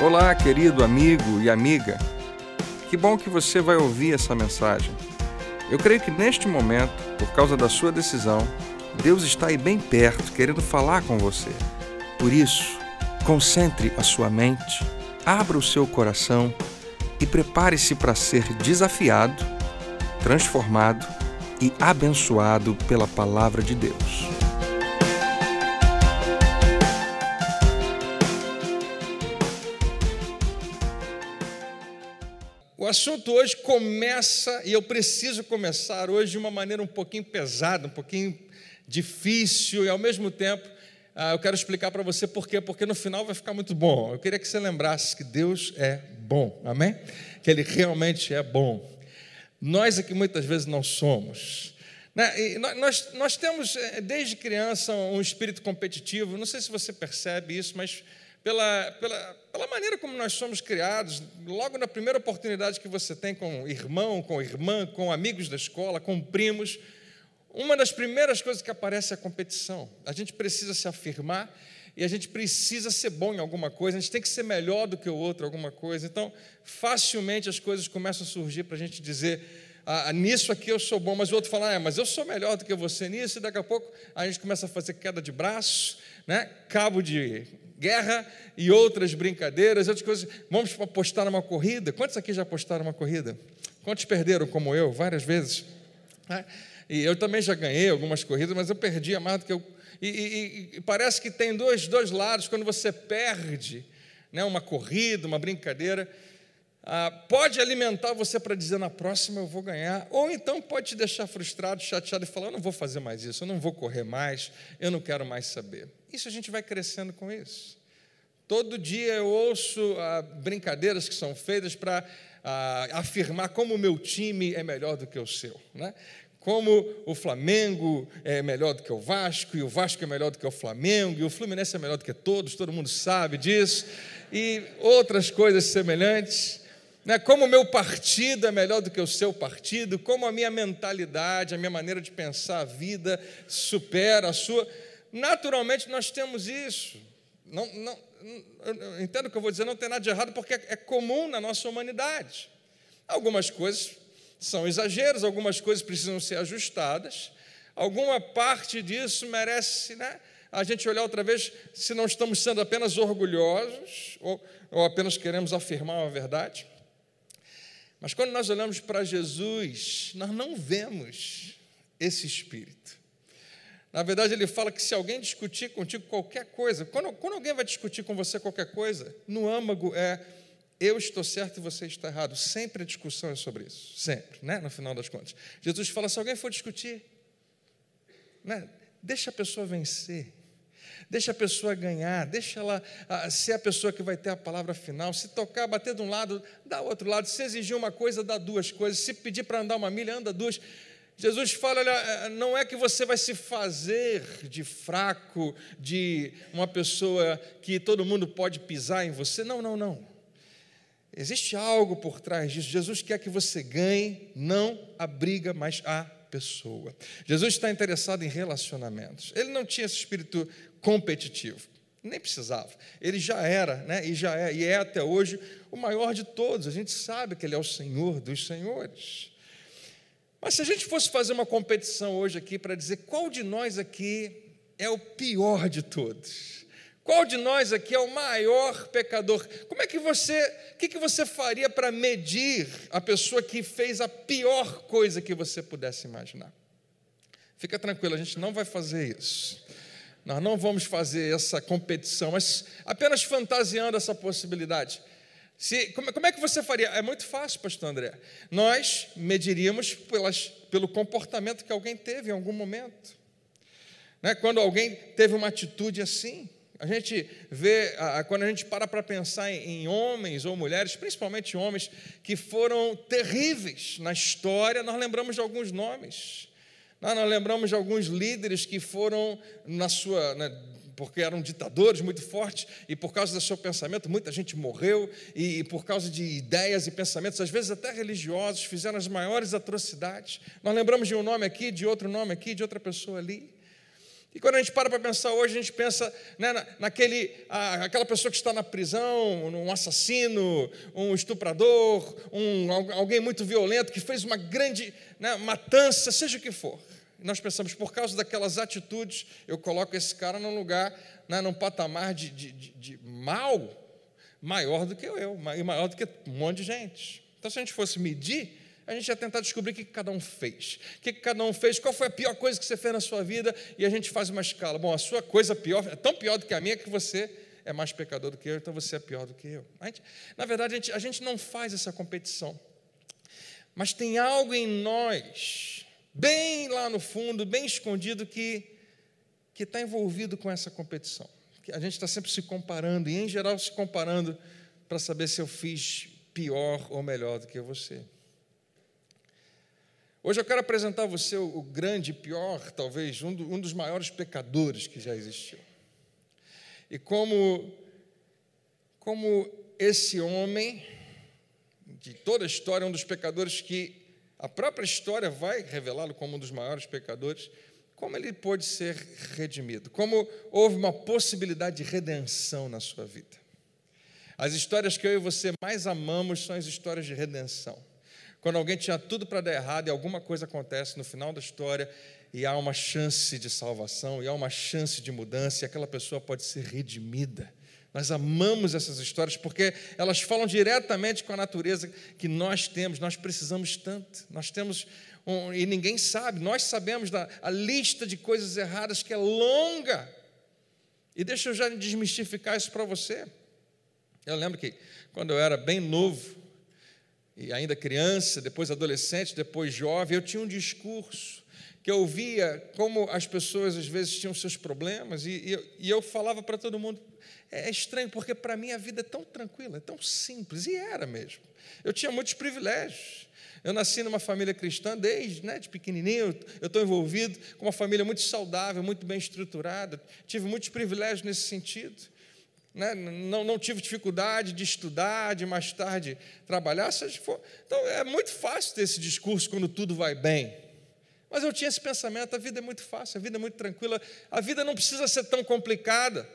Olá, querido amigo e amiga. Que bom que você vai ouvir essa mensagem. Eu creio que neste momento, por causa da sua decisão, Deus está aí bem perto, querendo falar com você. Por isso, concentre a sua mente, abra o seu coração e prepare-se para ser desafiado, transformado e abençoado pela palavra de Deus. O assunto hoje começa, e eu preciso começar hoje de uma maneira um pouquinho pesada, um pouquinho difícil, e ao mesmo tempo eu quero explicar para você por quê, porque no final vai ficar muito bom. Eu queria que você lembrasse que Deus é bom, amém? Que Ele realmente é bom. Nós é que muitas vezes não somos. E nós temos, desde criança, um espírito competitivo. Não sei se você percebe isso, mas pela maneira como nós somos criados, logo na primeira oportunidade que você tem com irmão, com irmã, com amigos da escola, com primos, uma das primeiras coisas que aparece é a competição. A gente precisa se afirmar e a gente precisa ser bom em alguma coisa, a gente tem que ser melhor do que o outro em alguma coisa. Então, facilmente as coisas começam a surgir para a gente dizer, nisso aqui eu sou bom, mas o outro fala, mas eu sou melhor do que você nisso, e daqui a pouco a gente começa a fazer queda de braço, cabo de guerra e outras brincadeiras, outras coisas. Vamos apostar numa corrida? Quantos aqui já apostaram numa corrida? Quantos perderam, como eu, várias vezes? E eu também já ganhei algumas corridas, mas eu perdia mais do que eu... E parece que tem dois lados. Quando você perde uma corrida, uma brincadeira, pode alimentar você para dizer, na próxima eu vou ganhar, ou então pode te deixar frustrado, chateado e falar, eu não vou fazer mais isso, eu não vou correr mais, eu não quero mais saber. Isso a gente vai crescendo com isso. Todo dia eu ouço brincadeiras que são feitas para afirmar como o meu time é melhor do que o seu, Como o Flamengo é melhor do que o Vasco, e o Vasco é melhor do que o Flamengo, e o Fluminense é melhor do que todos, todo mundo sabe disso, e outras coisas semelhantes. Como o meu partido é melhor do que o seu partido, como a minha mentalidade, a minha maneira de pensar a vida supera a sua. Naturalmente nós temos isso. Não, entendo o que eu vou dizer, não tem nada de errado, porque é comum na nossa humanidade. Algumas coisas são exageros, algumas coisas precisam ser ajustadas, alguma parte disso merece a gente olhar outra vez se não estamos sendo apenas orgulhosos ou apenas queremos afirmar uma verdade. Mas quando nós olhamos para Jesus, nós não vemos esse espírito. Na verdade, ele fala que se alguém discutir contigo qualquer coisa, quando alguém vai discutir com você qualquer coisa, no âmago eu estou certo e você está errado. Sempre a discussão é sobre isso, sempre, no final das contas. Jesus fala, se alguém for discutir, deixa a pessoa vencer, deixa a pessoa ganhar, deixa ela ser a pessoa que vai ter a palavra final. Se tocar, bater de um lado, dá outro lado. Se exigir uma coisa, dá duas coisas. Se pedir para andar uma milha, anda duas. Jesus fala, olha, não é que você vai se fazer de fraco, de uma pessoa que todo mundo pode pisar em você. Não. Existe algo por trás disso. Jesus quer que você ganhe, não a briga, mas a pessoa. Jesus está interessado em relacionamentos. Ele não tinha esse espírito competitivo, nem precisava. Ele já era, e é até hoje o maior de todos. A gente sabe que Ele é o Senhor dos senhores. Mas se a gente fosse fazer uma competição hoje aqui para dizer qual de nós aqui é o pior de todos, qual de nós aqui é o maior pecador, o que você faria para medir a pessoa que fez a pior coisa que você pudesse imaginar? Fica tranquilo, a gente não vai fazer isso. Nós não vamos fazer essa competição, mas apenas fantasiando essa possibilidade. Como é que você faria? É muito fácil, pastor André. Nós mediríamos pelo comportamento que alguém teve em algum momento. Quando alguém teve uma atitude assim, a gente vê, quando a gente para pensar em homens ou mulheres, principalmente homens, que foram terríveis na história, nós lembramos de alguns nomes. Nós lembramos de alguns líderes que foram porque eram ditadores muito fortes, e por causa do seu pensamento, muita gente morreu, e por causa de ideias e pensamentos, às vezes até religiosos, fizeram as maiores atrocidades. Nós lembramos de um nome aqui, de outro nome aqui, de outra pessoa ali. E quando a gente para pensar hoje, a gente pensa, né, aquela pessoa que está na prisão, um assassino, um estuprador, alguém muito violento, que fez uma grande, né, matança, seja o que for. E nós pensamos, por causa daquelas atitudes, eu coloco esse cara num lugar, né, num patamar de mal maior do que eu, e maior do que um monte de gente. Então, se a gente fosse medir, a gente ia tentar descobrir o que cada um fez. O que cada um fez, qual foi a pior coisa que você fez na sua vida, e a gente faz uma escala. Bom, a sua coisa pior é tão pior do que a minha que você é mais pecador do que eu, então você é pior do que eu. Na verdade, a gente não faz essa competição. Mas tem algo em nós, bem lá no fundo, bem escondido, que está envolvido com essa competição. A gente está sempre se comparando, e em geral se comparando para saber se eu fiz pior ou melhor do que você. Hoje eu quero apresentar a você o grande, pior, talvez, um dos maiores pecadores que já existiu. E como esse homem, de toda a história, um dos pecadores que a própria história vai revelá-lo como um dos maiores pecadores, como ele pôde ser redimido, como houve uma possibilidade de redenção na sua vida. As histórias que eu e você mais amamos são as histórias de redenção. Quando alguém tinha tudo para dar errado e alguma coisa acontece no final da história e há uma chance de salvação, e há uma chance de mudança, e aquela pessoa pode ser redimida. Nós amamos essas histórias porque elas falam diretamente com a natureza que nós temos, nós precisamos tanto. Nós temos, e ninguém sabe, nós sabemos a lista de coisas erradas que é longa. E deixa eu já desmistificar isso para você. Eu lembro que quando eu era bem novo, e ainda criança, depois adolescente, depois jovem, eu tinha um discurso que eu via como as pessoas às vezes tinham seus problemas, e eu falava para todo mundo, é estranho, porque para mim a vida é tão tranquila, é tão simples, e era mesmo. Eu tinha muitos privilégios. Eu nasci numa família cristã desde de pequenininho, eu estou envolvido com uma família muito saudável, muito bem estruturada, tive muitos privilégios nesse sentido. Não tive dificuldade de estudar, de mais tarde trabalhar, seja for. Então é muito fácil ter esse discurso quando tudo vai bem. Mas eu tinha esse pensamento, a vida é muito fácil, a vida é muito tranquila, a vida não precisa ser tão complicada.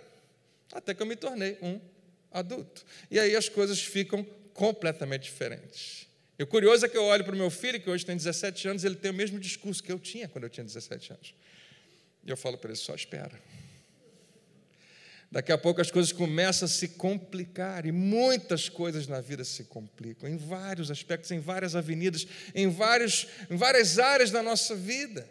Até que eu me tornei um adulto. E aí as coisas ficam completamente diferentes. E o curioso é que eu olho para o meu filho, que hoje tem 17 anos, ele tem o mesmo discurso que eu tinha quando eu tinha 17 anos. E eu falo para ele, só espera. Daqui a pouco as coisas começam a se complicar, e muitas coisas na vida se complicam, em vários aspectos, em várias avenidas, em várias áreas da nossa vida.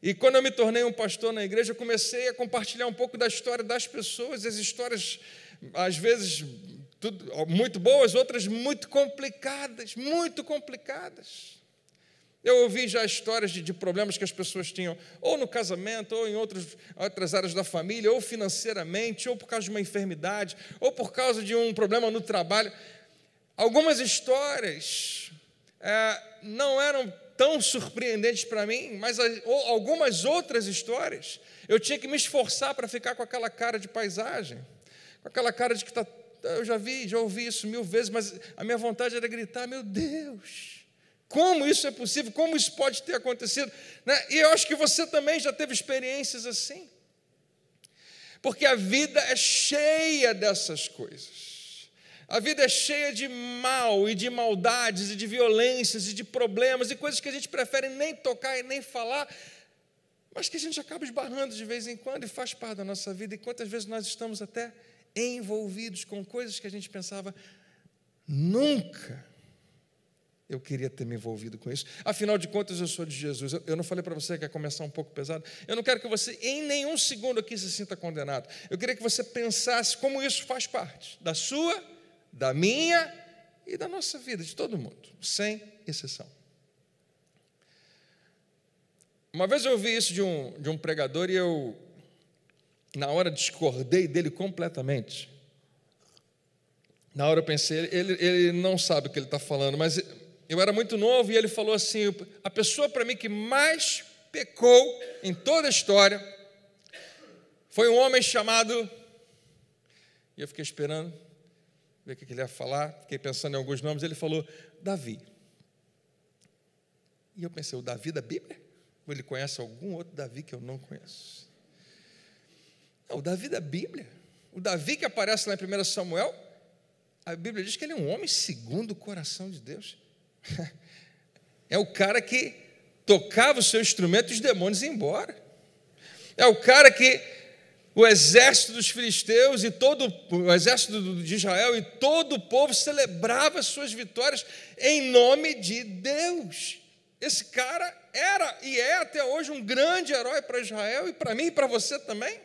E quando eu me tornei um pastor na igreja, eu comecei a compartilhar um pouco da história das pessoas, as histórias, às vezes, muito boas, outras muito complicadas, muito complicadas. Eu ouvi já histórias de problemas que as pessoas tinham, ou no casamento, ou em outras áreas da família, ou financeiramente, ou por causa de uma enfermidade, ou por causa de um problema no trabalho. Algumas histórias não eram tão surpreendentes para mim, mas algumas outras histórias, eu tinha que me esforçar para ficar com aquela cara de paisagem, com aquela cara de que eu já ouvi isso 1000 vezes, mas a minha vontade era gritar, meu Deus, como isso é possível? Como isso pode ter acontecido? E eu acho que você também já teve experiências assim. Porque a vida é cheia dessas coisas. A vida é cheia de mal e de maldades e de violências e de problemas e coisas que a gente prefere nem tocar e nem falar, mas que a gente acaba esbarrando de vez em quando e faz parte da nossa vida. E quantas vezes nós estamos até envolvidos com coisas que a gente pensava, nunca eu queria ter me envolvido com isso. Afinal de contas, eu sou de Jesus. Eu não falei para você que ia começar um pouco pesado. Eu não quero que você, em nenhum segundo aqui, se sinta condenado. Eu queria que você pensasse como isso faz parte da sua, da minha e da nossa vida, de todo mundo, sem exceção. Uma vez eu ouvi isso de um pregador e eu, na hora, discordei dele completamente. Na hora eu pensei, ele não sabe o que ele está falando, mas eu era muito novo e ele falou assim, a pessoa para mim que mais pecou em toda a história foi um homem chamado, e eu fiquei esperando ver o que ele ia falar, fiquei pensando em alguns nomes, ele falou, Davi. E eu pensei, o Davi da Bíblia? Ou ele conhece algum outro Davi que eu não conheço? Não, o Davi da Bíblia. O Davi que aparece lá em 1 Samuel, a Bíblia diz que ele é um homem segundo o coração de Deus. É o cara que tocava o seu instrumento e os demônios iam embora. É o cara que o exército dos filisteus e todo o exército de Israel e todo o povo celebrava as suas vitórias em nome de Deus. Esse cara era e é até hoje um grande herói para Israel e para mim e para você também.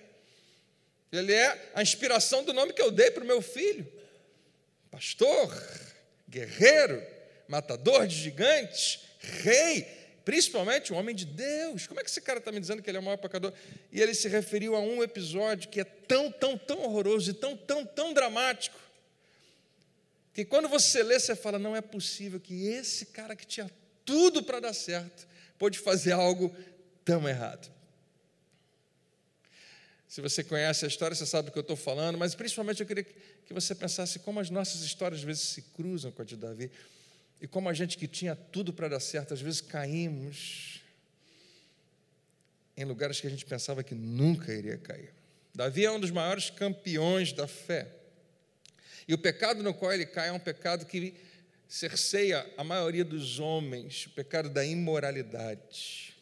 Ele é a inspiração do nome que eu dei para o meu filho. Pastor, guerreiro, matador de gigantes, rei, principalmente um homem de Deus. Como é que esse cara está me dizendo que ele é o maior pecador? E ele se referiu a um episódio que é tão horroroso e tão dramático, que quando você lê, você fala, não é possível que esse cara que tinha tudo para dar certo pôde fazer algo tão errado. Se você conhece a história, você sabe do que eu estou falando, mas principalmente eu queria que você pensasse como as nossas histórias às vezes se cruzam com a de Davi, e como a gente que tinha tudo para dar certo, às vezes caímos em lugares que a gente pensava que nunca iria cair. Davi é um dos maiores campeões da fé, e o pecado no qual ele cai é um pecado que cerceia a maioria dos homens, o pecado da imoralidade.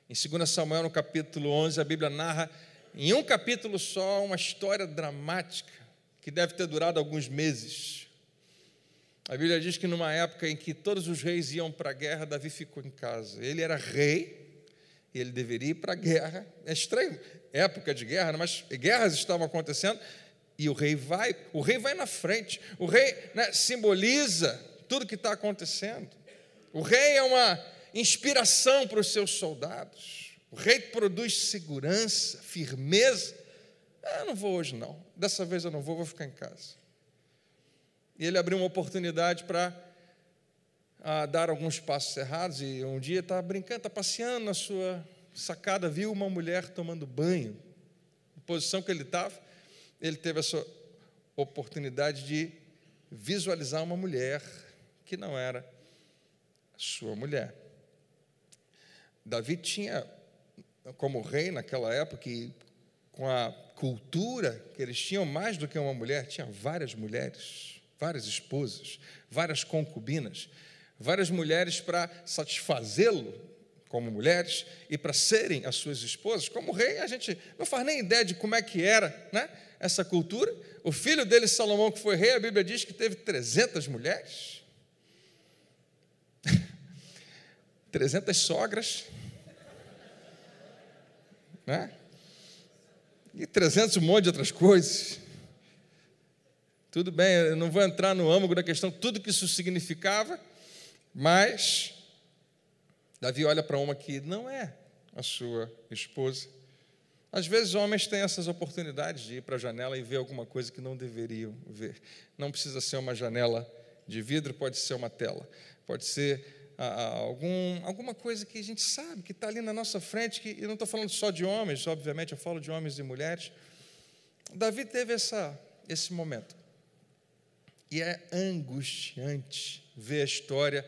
Em 2 Samuel, no capítulo 11, a Bíblia narra em um capítulo só uma história dramática que deve ter durado alguns meses. A Bíblia diz que numa época em que todos os reis iam para a guerra, Davi ficou em casa. Ele era rei e ele deveria ir para a guerra. É estranho, época de guerra, mas guerras estavam acontecendo e o rei vai na frente. O rei, simboliza tudo que está acontecendo. O rei é uma inspiração para os seus soldados. O rei produz segurança, firmeza. Eu não vou hoje, não. Dessa vez eu não vou ficar em casa. E ele abriu uma oportunidade para dar alguns passos errados. E um dia estava brincando, estava passeando na sua sacada, viu uma mulher tomando banho. Na posição que ele estava, ele teve essa oportunidade de visualizar uma mulher que não era a sua mulher. Davi tinha, como rei naquela época, e com a cultura que eles tinham, mais do que uma mulher, tinha várias mulheres, várias esposas, várias concubinas, várias mulheres para satisfazê-lo como mulheres e para serem as suas esposas. Como rei, a gente não faz nem ideia de como é que era, essa cultura. O filho dele, Salomão, que foi rei, a Bíblia diz que teve 300 mulheres, 300 sogras, e 300 um monte de outras coisas. Tudo bem, eu não vou entrar no âmago da questão, tudo que isso significava, mas Davi olha para uma que não é a sua esposa. Às vezes homens têm essas oportunidades de ir para a janela e ver alguma coisa que não deveriam ver. Não precisa ser uma janela de vidro, pode ser uma tela, pode ser alguma coisa que a gente sabe que está ali na nossa frente, que eu não estou falando só de homens, obviamente, eu falo de homens e mulheres. Davi teve esse momento, e é angustiante ver a história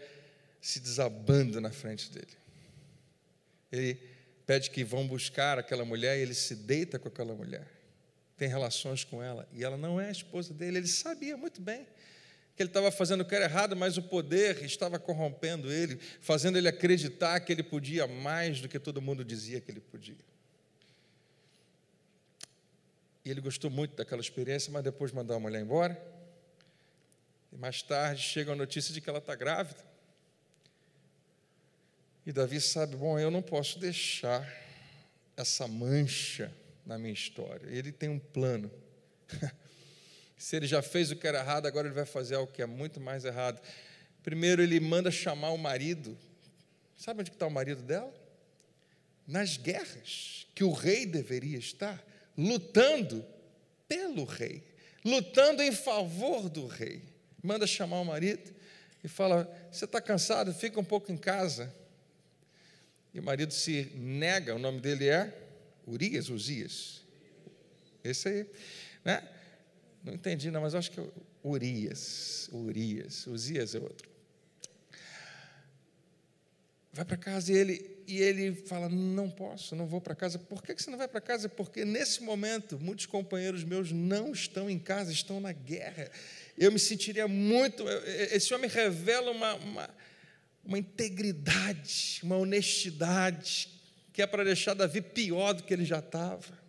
se desabando na frente dele. Ele pede que vão buscar aquela mulher, e ele se deita com aquela mulher, tem relações com ela, e ela não é a esposa dele. Ele sabia muito bem que ele estava fazendo o que era errado, mas o poder estava corrompendo ele, fazendo ele acreditar que ele podia mais do que todo mundo dizia que ele podia. E ele gostou muito daquela experiência, mas depois mandou a mulher embora. E mais tarde chega a notícia de que ela está grávida. E Davi sabe, eu não posso deixar essa mancha na minha história. Ele tem um plano. Se ele já fez o que era errado, agora ele vai fazer algo que é muito mais errado. Primeiro, ele manda chamar o marido. Sabe onde está o marido dela? Nas guerras que o rei deveria estar, lutando pelo rei, lutando em favor do rei. Manda chamar o marido e fala, você está cansado? Fica um pouco em casa. E o marido se nega, o nome dele é Uzias. Esse aí, Não entendi, não, mas eu acho que é Urias, Uzias é outro. vai para casa e ele fala, não posso, não vou para casa. Por que você não vai para casa? Porque nesse momento, muitos companheiros meus não estão em casa, estão na guerra. Eu me sentiria muito... Esse homem revela uma integridade, uma honestidade, que é para deixar Davi pior do que ele já estava.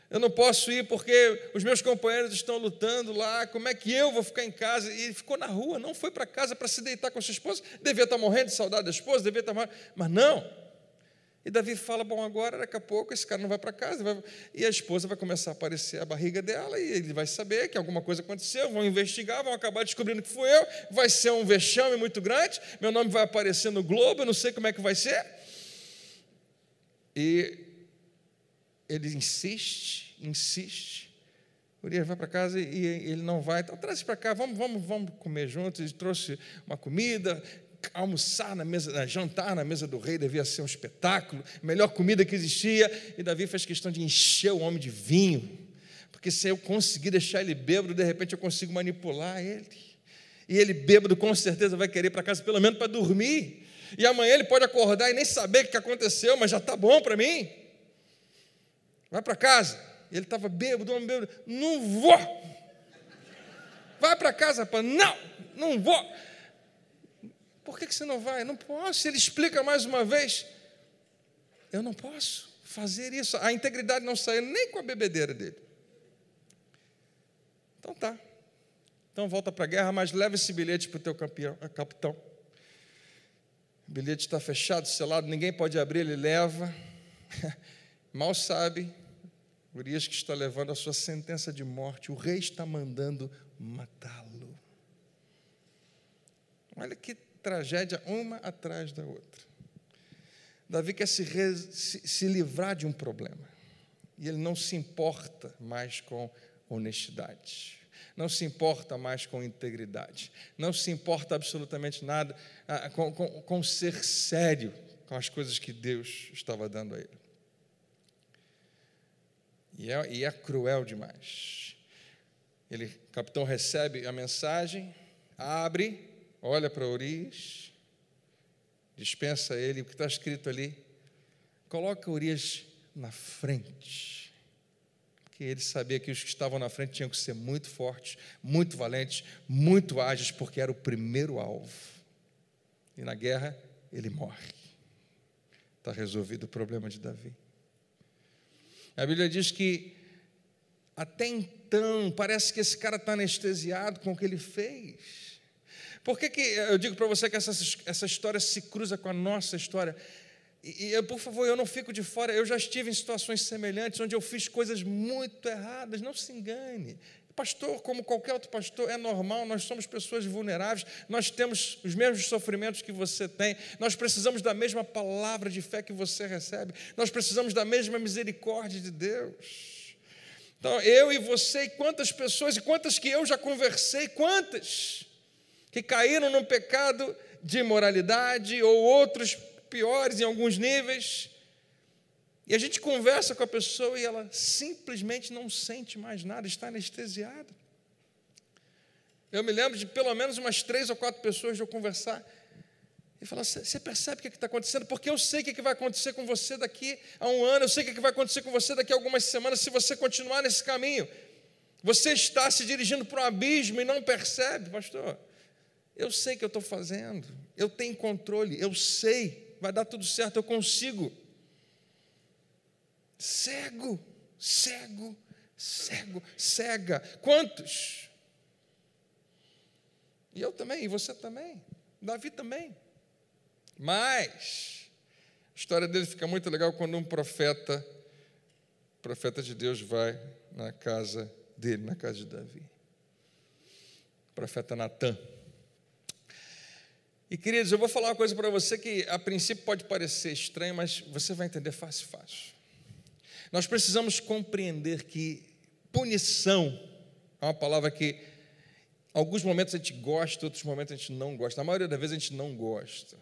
Eu não posso ir porque os meus companheiros estão lutando lá, como é que eu vou ficar em casa? E ele ficou na rua, não foi para casa para se deitar com a sua esposa, devia estar morrendo de saudade da esposa, devia estar morrendo, mas não. E Davi fala, bom, agora daqui a pouco esse cara não vai para casa, e a esposa vai começar a aparecer a barriga dela, e ele vai saber que alguma coisa aconteceu, vão investigar, vão acabar descobrindo que fui eu, vai ser um vexame muito grande, meu nome vai aparecer no Globo, eu não sei como é que vai ser. E ele insiste, Urias vai para casa e ele não vai, então traz para cá, vamos comer juntos. Ele trouxe uma comida, almoçar na mesa, jantar na mesa do rei, devia ser um espetáculo, a melhor comida que existia, e Davi fez questão de encher o homem de vinho, porque se eu conseguir deixar ele bêbado, de repente eu consigo manipular ele, e ele bêbado com certeza vai querer ir para casa pelo menos para dormir, e amanhã ele pode acordar e nem saber o que aconteceu, mas já está bom para mim. Vai para casa. Ele estava bêbado, homem bêbado. Não vou. Vai para casa, rapaz. Não vou. Por que você não vai? Não posso. Ele explica mais uma vez. Eu não posso fazer isso. A integridade não saiu nem com a bebedeira dele. Então tá. Então volta para a guerra, mas leva esse bilhete para o teu capitão. O bilhete está fechado, selado, ninguém pode abrir, ele leva. Mal sabe Urias que está levando a sua sentença de morte. O rei está mandando matá-lo. Olha que tragédia, uma atrás da outra. Davi quer se livrar de um problema. E ele não se importa mais com honestidade. Não se importa mais com integridade. Não se importa absolutamente nada com ser sério com as coisas que Deus estava dando a ele. E é cruel demais. O capitão recebe a mensagem, abre, olha para Urias, dispensa ele, o que está escrito ali, coloca Urias na frente, porque ele sabia que os que estavam na frente tinham que ser muito fortes, muito valentes, muito ágeis, porque era o primeiro alvo. E na guerra, ele morre. Está resolvido o problema de Davi. A Bíblia diz que, até então, parece que esse cara está anestesiado com o que ele fez. Por que eu digo para você que essa história se cruza com a nossa história? Por favor, eu não fico de fora. Eu já estive em situações semelhantes, onde eu fiz coisas muito erradas. Não se engane. Pastor, como qualquer outro pastor, é normal, nós somos pessoas vulneráveis, nós temos os mesmos sofrimentos que você tem, nós precisamos da mesma palavra de fé que você recebe, nós precisamos da mesma misericórdia de Deus. Então, eu e você, e quantas pessoas, e quantas que eu já conversei, quantas que caíram num pecado de imoralidade, ou outros piores em alguns níveis, e a gente conversa com a pessoa e ela simplesmente não sente mais nada, está anestesiada. Eu me lembro de pelo menos umas 3 ou 4 pessoas de eu conversar e falar, você percebe o que está acontecendo? Porque eu sei o que vai acontecer com você daqui a um ano, eu sei o que vai acontecer com você daqui a algumas semanas, se você continuar nesse caminho. Você está se dirigindo para um abismo e não percebe, pastor. Eu sei o que eu estou fazendo, eu tenho controle, eu sei, vai dar tudo certo, eu consigo. Cego, cega. Quantos? E eu também, e você também, Davi também. Mas a história dele fica muito legal quando um profeta de Deus vai na casa dele, na casa de Davi. O profeta Natã. E, queridos, eu vou falar uma coisa para você que a princípio pode parecer estranho, mas você vai entender fácil. Nós precisamos compreender que punição é uma palavra que, em alguns momentos a gente gosta, outros momentos a gente não gosta. Na maioria das vezes a gente não gosta.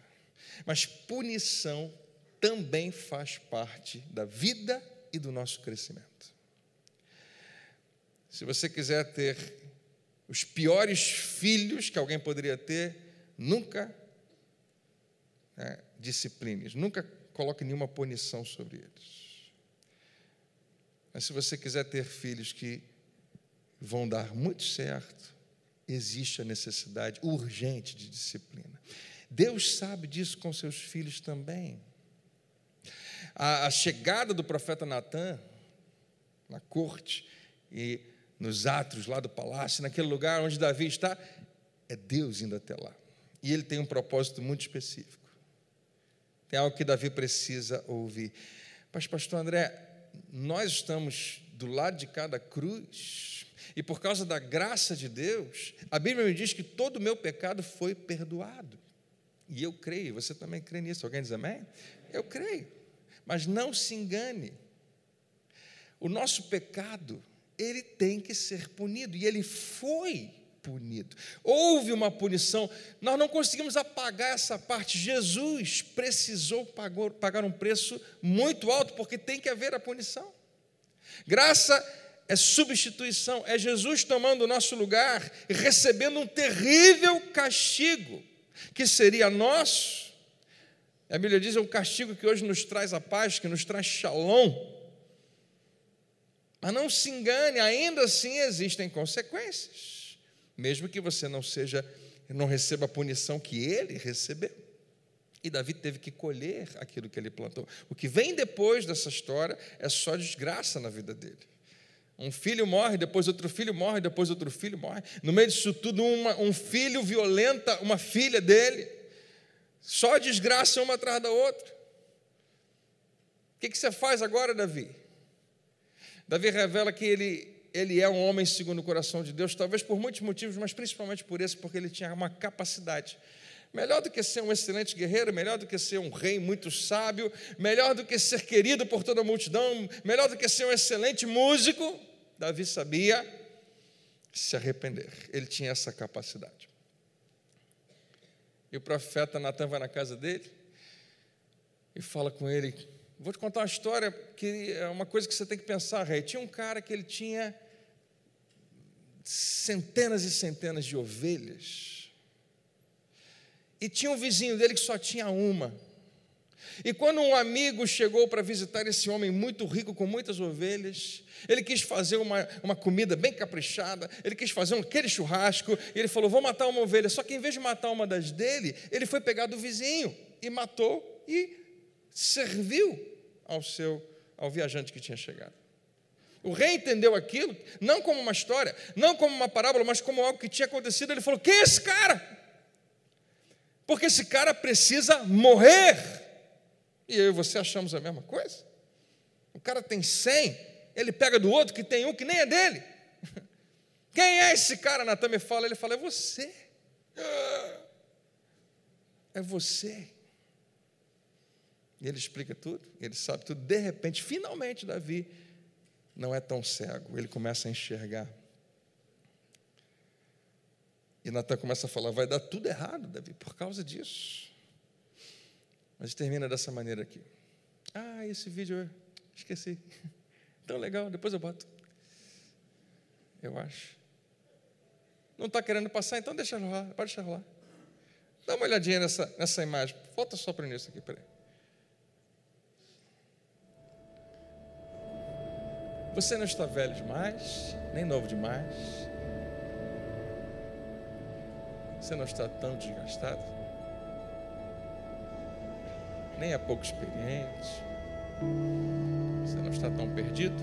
Mas punição também faz parte da vida e do nosso crescimento. Se você quiser ter os piores filhos que alguém poderia ter, nunca disciplines, nunca coloque nenhuma punição sobre eles. Mas se você quiser ter filhos que vão dar muito certo, existe a necessidade urgente de disciplina. Deus sabe disso com seus filhos também. A chegada do profeta Natã na corte e nos átrios lá do palácio, naquele lugar onde Davi está, é Deus indo até lá. E ele tem um propósito muito específico. Tem algo que Davi precisa ouvir. Mas, pastor André, nós estamos do lado de cada cruz, e por causa da graça de Deus, a Bíblia me diz que todo o meu pecado foi perdoado. E eu creio, você também crê nisso. Alguém diz amém? Eu creio. Mas não se engane. O nosso pecado, ele tem que ser punido, e ele foi punido. Houve uma punição, nós não conseguimos apagar essa parte. Jesus precisou pagar um preço muito alto, porque tem que haver a punição. Graça é substituição, é Jesus tomando o nosso lugar e recebendo um terrível castigo, que seria nosso. A Bíblia diz, é um castigo que hoje nos traz a paz, que nos traz shalom. Mas não se engane, ainda assim existem consequências, mesmo que você não receba a punição que ele recebeu. E Davi teve que colher aquilo que ele plantou. O que vem depois dessa história é só desgraça na vida dele. Um filho morre, depois outro filho morre, depois outro filho morre. No meio disso tudo, um filho violenta uma filha dele. Só desgraça uma atrás da outra. O que você faz agora, Davi? Davi revela que ele é um homem segundo o coração de Deus, talvez por muitos motivos, mas principalmente por esse, porque ele tinha uma capacidade. Melhor do que ser um excelente guerreiro, melhor do que ser um rei muito sábio, melhor do que ser querido por toda a multidão, melhor do que ser um excelente músico, Davi sabia se arrepender. Ele tinha essa capacidade. E o profeta Natã vai na casa dele e fala com ele, vou te contar uma história que é uma coisa que você tem que pensar, rei. Tinha um cara que ele tinha centenas e centenas de ovelhas, e tinha um vizinho dele que só tinha uma. E quando um amigo chegou para visitar esse homem muito rico, com muitas ovelhas, ele quis fazer uma comida bem caprichada, ele quis fazer aquele churrasco, e ele falou, vou matar uma ovelha. Só que em vez de matar uma das dele, ele foi pegar do vizinho, e matou, e serviu ao viajante que tinha chegado. O rei entendeu aquilo, não como uma história, não como uma parábola, mas como algo que tinha acontecido. Ele falou, quem é esse cara? Porque esse cara precisa morrer. E eu e você achamos a mesma coisa? O cara tem 100, ele pega do outro que tem um que nem é dele. Quem é esse cara? Natã me fala, ele fala, é você. É você. E ele explica tudo, ele sabe tudo. De repente, finalmente, Davi não é tão cego, ele começa a enxergar. E Natã começa a falar, vai dar tudo errado, Davi, por causa disso. Mas termina dessa maneira aqui. Esse vídeo eu esqueci. Tão legal, depois eu boto. Eu acho. Não está querendo passar, então deixa rolar, pode deixar rolar. Dá uma olhadinha nessa imagem. Volta só para o início aqui, peraí. Você não está velho demais, nem novo demais. Você não está tão desgastado, nem é pouco experiente. Você não está tão perdido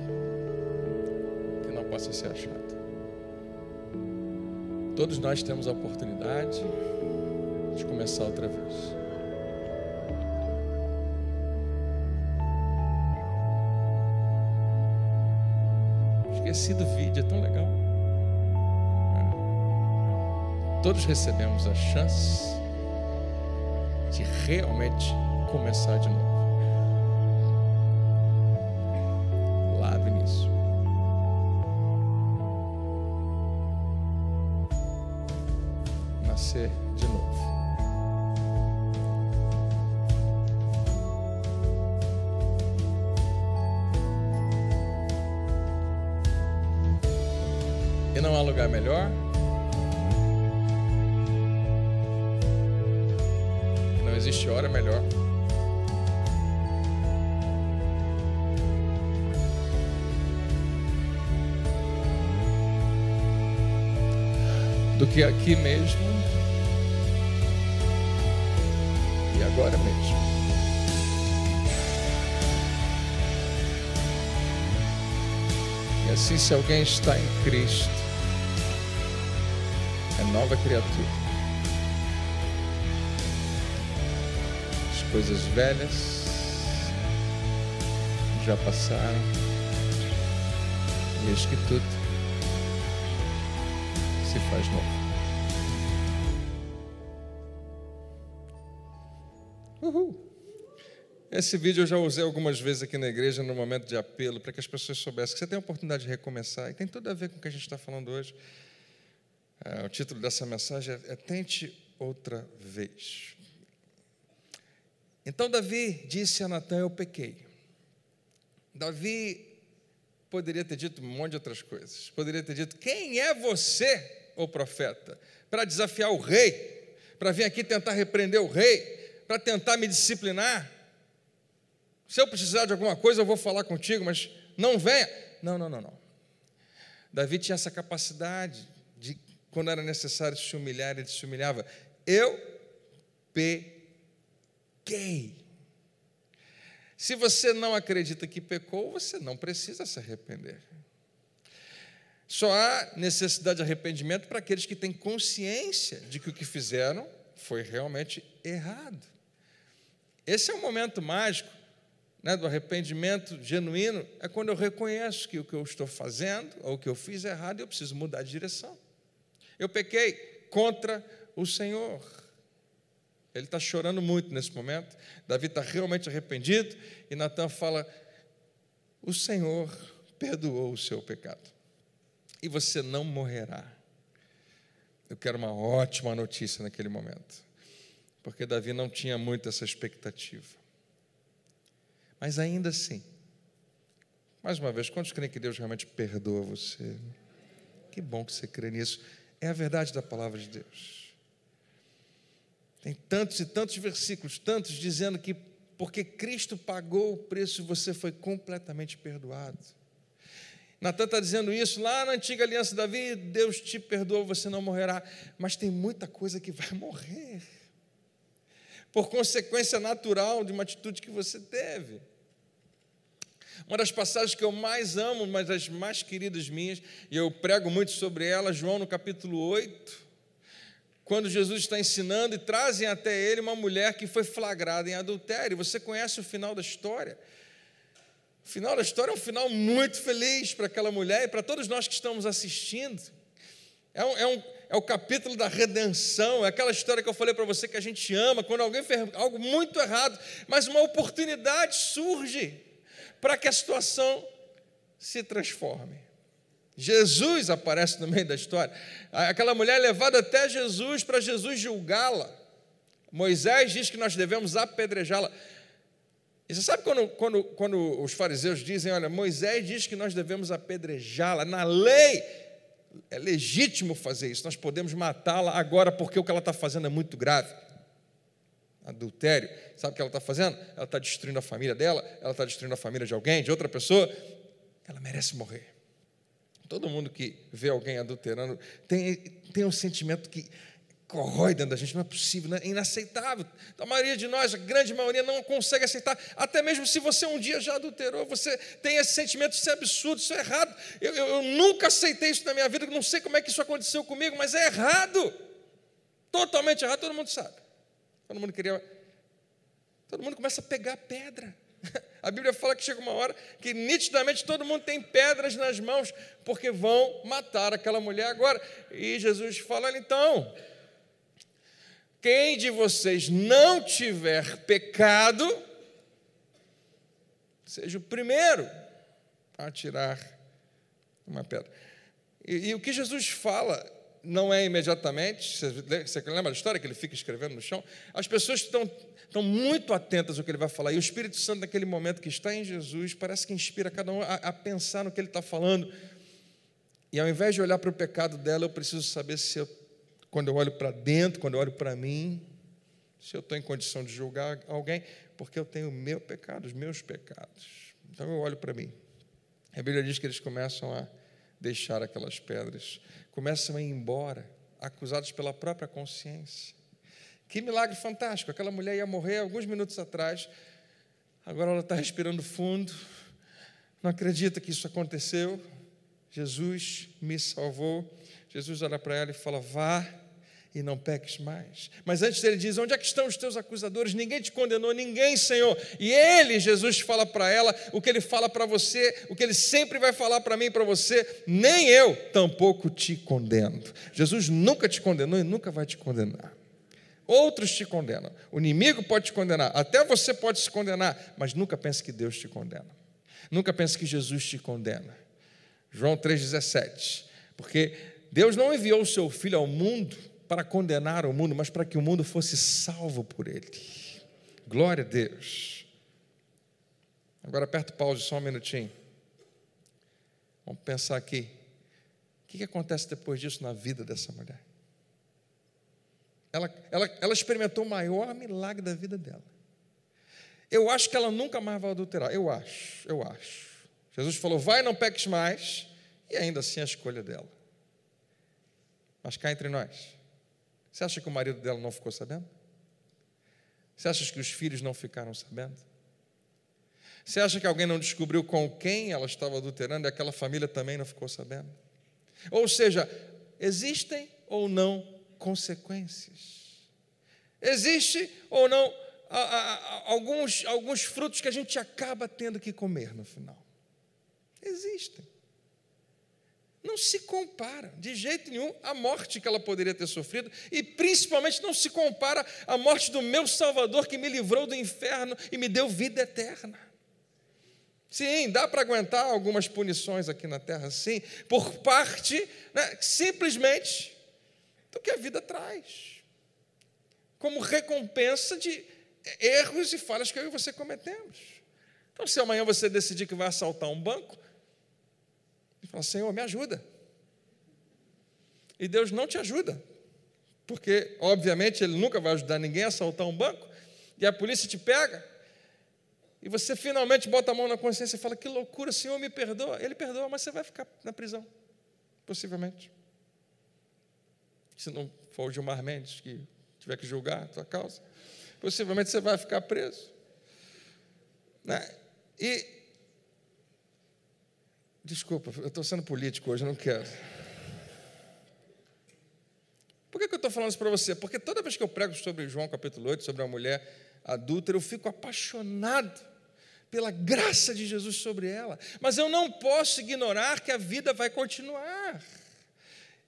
que não possa ser achado. Todos nós temos a oportunidade de começar outra vez. Esqueci do vídeo, é tão legal. Todos recebemos a chance de realmente começar de novo. Lá do início. Nascer de novo. E não há lugar melhor, existe hora melhor. Do que aqui mesmo e agora mesmo. E assim, se alguém está em Cristo, é nova criatura. As coisas velhas já passaram, e eis que tudo se faz novo. Uhul. Esse vídeo eu já usei algumas vezes aqui na igreja no momento de apelo, para que as pessoas soubessem que você tem a oportunidade de recomeçar, e tem tudo a ver com o que a gente está falando hoje. O título dessa mensagem é Tente Outra Vez. Então Davi disse a Natã: eu pequei. Davi poderia ter dito um monte de outras coisas. Poderia ter dito: quem é você, ô profeta, para desafiar o rei, para vir aqui tentar repreender o rei, para tentar me disciplinar? Se eu precisar de alguma coisa, eu vou falar contigo, mas não venha. Não. Davi tinha essa capacidade de, quando era necessário se humilhar, ele se humilhava. Eu pequei. Se você não acredita que pecou, você não precisa se arrepender. Só há necessidade de arrependimento para aqueles que têm consciência de que o que fizeram foi realmente errado. Esse é um momento mágico, né, do arrependimento genuíno, é quando eu reconheço que o que eu estou fazendo, ou o que eu fiz é errado, e eu preciso mudar de direção. Eu pequei contra o Senhor. Ele está chorando muito nesse momento. Davi está realmente arrependido, e Natã fala: o Senhor perdoou o seu pecado, e você não morrerá. Eu quero uma ótima notícia naquele momento, porque Davi não tinha muito essa expectativa. Mas ainda assim, mais uma vez, quantos creem que Deus realmente perdoa você? Que bom que você crê nisso. É a verdade da palavra de Deus. Tem tantos e tantos versículos, tantos dizendo que porque Cristo pagou o preço, você foi completamente perdoado. Natã está dizendo isso lá na antiga aliança. Davi, Deus te perdoou, você não morrerá. Mas tem muita coisa que vai morrer, por consequência natural de uma atitude que você teve. Uma das passagens que eu mais amo, uma das mais queridas minhas, e eu prego muito sobre ela, João no capítulo 8, quando Jesus está ensinando e trazem até ele uma mulher que foi flagrada em adultério. Você conhece o final da história? O final da história é um final muito feliz para aquela mulher e para todos nós que estamos assistindo. É o capítulo da redenção, é aquela história que eu falei para você que a gente ama, quando alguém fez algo muito errado, mas uma oportunidade surge para que a situação se transforme. Jesus aparece no meio da história. Aquela mulher é levada até Jesus, para Jesus julgá-la. Moisés diz que nós devemos apedrejá-la. E você sabe quando os fariseus dizem: olha, Moisés diz que nós devemos apedrejá-la, na lei é legítimo fazer isso, nós podemos matá-la agora, porque o que ela está fazendo é muito grave. Adultério, sabe o que ela está fazendo? Ela está destruindo a família dela, ela está destruindo a família de alguém, de outra pessoa. Ela merece morrer. Todo mundo que vê alguém adulterando tem um sentimento que corrói dentro da gente. Não é possível, é inaceitável. Então, a maioria de nós, a grande maioria, não consegue aceitar. Até mesmo se você um dia já adulterou, você tem esse sentimento: isso é absurdo, isso é errado. Eu nunca aceitei isso na minha vida, não sei como é que isso aconteceu comigo, mas é errado. Totalmente errado, todo mundo sabe. Todo mundo começa a pegar pedra. A Bíblia fala que chega uma hora que nitidamente todo mundo tem pedras nas mãos, porque vão matar aquela mulher agora. E Jesus fala: olha, então, quem de vocês não tiver pecado, seja o primeiro a atirar uma pedra. E o que Jesus fala não é imediatamente. Você lembra da história que ele fica escrevendo no chão? As pessoas estão muito atentas ao que ele vai falar, e o Espírito Santo, naquele momento que está em Jesus, parece que inspira cada um a pensar no que ele está falando. E ao invés de olhar para o pecado dela, eu preciso saber se quando eu olho para dentro, quando eu olho para mim, Se eu estou em condição de julgar alguém, porque eu tenho o meu pecado, os meus pecados. Então eu olho para mim. A Bíblia diz que eles começam a deixar aquelas pedras, começam a ir embora, acusados pela própria consciência. Que milagre fantástico! Aquela mulher ia morrer alguns minutos atrás, agora ela está respirando fundo, não acredita que isso aconteceu. Jesus me salvou. Jesus olha para ela e fala: vá e não peques mais. Mas antes ele diz: onde é que estão os teus acusadores? Ninguém te condenou, ninguém, Senhor. E ele, Jesus, fala para ela o que ele fala para você, o que ele sempre vai falar para mim e para você: nem eu tampouco te condeno. Jesus nunca te condenou e nunca vai te condenar. Outros te condenam, o inimigo pode te condenar, até você pode se condenar, mas nunca pense que Deus te condena. Nunca pense que Jesus te condena. João 3,17. Porque Deus não enviou o seu Filho ao mundo para condenar o mundo, mas para que o mundo fosse salvo por ele. Glória a Deus. Agora aperta o pause só um minutinho. Vamos pensar aqui. O que acontece depois disso na vida dessa mulher? Ela experimentou o maior milagre da vida dela. Eu acho que ela nunca mais vai adulterar. Eu acho. Jesus falou: vai, não peques mais. E ainda assim a escolha dela. Mas cá entre nós, você acha que o marido dela não ficou sabendo? Você acha que os filhos não ficaram sabendo? Você acha que alguém não descobriu com quem ela estava adulterando e aquela família também não ficou sabendo? Ou seja, existem ou não consequências? Existe ou não alguns frutos que a gente acaba tendo que comer no final? Existem. Não se compara, de jeito nenhum, a morte que ela poderia ter sofrido, e principalmente não se compara à morte do meu Salvador, que me livrou do inferno e me deu vida eterna. Sim, dá para aguentar algumas punições aqui na terra, sim, por parte, simplesmente, do que a vida traz, como recompensa de erros e falhas que eu e você cometemos. Então, se amanhã você decidir que vai assaltar um banco, e fala: Senhor, me ajuda. E Deus não te ajuda, porque, obviamente, Ele nunca vai ajudar ninguém a assaltar um banco, e a polícia te pega, e você finalmente bota a mão na consciência e fala: que loucura, Senhor, me perdoa. Ele perdoa, mas você vai ficar na prisão, possivelmente. Se não for o Gilmar Mendes que tiver que julgar a tua causa, possivelmente você vai ficar preso. Desculpa, eu estou sendo político hoje, eu não quero. Por que eu estou falando isso para você? Porque toda vez que eu prego sobre João capítulo 8, sobre a mulher adúltera, eu fico apaixonado pela graça de Jesus sobre ela. Mas eu não posso ignorar que a vida vai continuar.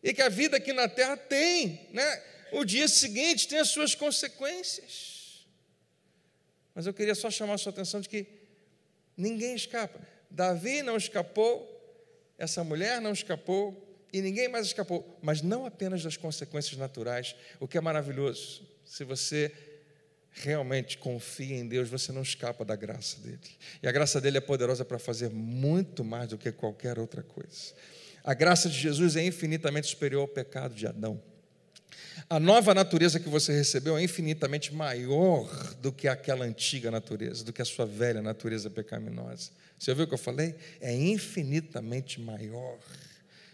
E que a vida aqui na terra tem, o dia seguinte tem as suas consequências. Mas eu queria só chamar a sua atenção de que ninguém escapa. Davi não escapou, essa mulher não escapou, e ninguém mais escapou, mas não apenas das consequências naturais. O que é maravilhoso, se você realmente confia em Deus, você não escapa da graça dele. E a graça dele é poderosa para fazer muito mais do que qualquer outra coisa. A graça de Jesus é infinitamente superior ao pecado de Adão. A nova natureza que você recebeu é infinitamente maior do que aquela antiga natureza, do que a sua velha natureza pecaminosa. Você ouviu o que eu falei? É infinitamente maior.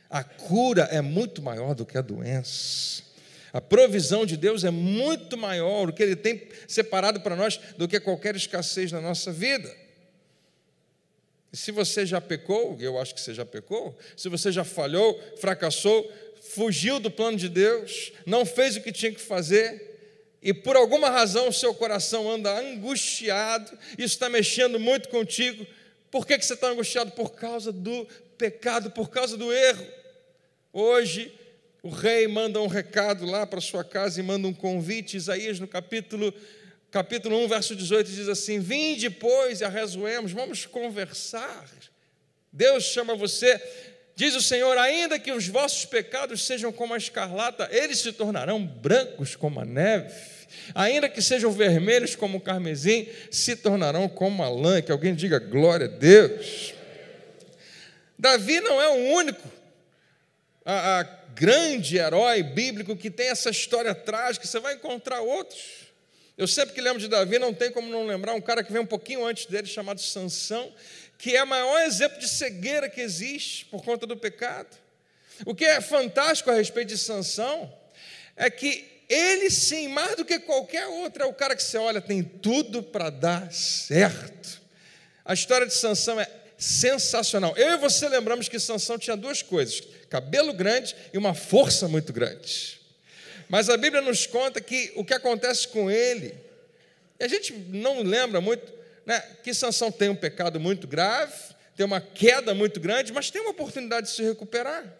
A cura é muito maior do que a doença. A provisão de Deus é muito maior, o que Ele tem separado para nós, do que qualquer escassez na nossa vida. E se você já pecou, eu acho que você já pecou, se você já falhou, fracassou, fugiu do plano de Deus, não fez o que tinha que fazer, e por alguma razão o seu coração anda angustiado, isso está mexendo muito contigo. Por que você está angustiado? Por causa do pecado, por causa do erro. Hoje, o rei manda um recado lá para sua casa e manda um convite. Isaías, no capítulo 1, verso 18, diz assim: vinde, pois, e arrazoemos, vamos conversar. Deus chama você, diz o Senhor: ainda que os vossos pecados sejam como a escarlata, eles se tornarão brancos como a neve. Ainda que sejam vermelhos como o carmesim, se tornarão como a lã. Que alguém diga glória a Deus. Davi não é o único grande herói bíblico que tem essa história trágica. Você vai encontrar outros. Eu sempre que lembro de Davi, não tem como não lembrar um cara que vem um pouquinho antes dele, chamado Sansão, que é o maior exemplo de cegueira que existe por conta do pecado. O que é fantástico a respeito de Sansão é que ele, sim, mais do que qualquer outro, é o cara que você olha, tem tudo para dar certo. A história de Sansão é sensacional. Eu e você lembramos que Sansão tinha duas coisas: cabelo grande e uma força muito grande. Mas a Bíblia nos conta que o que acontece com ele, e a gente não lembra muito, né, que Sansão tem um pecado muito grave, tem uma queda muito grande, mas tem uma oportunidade de se recuperar.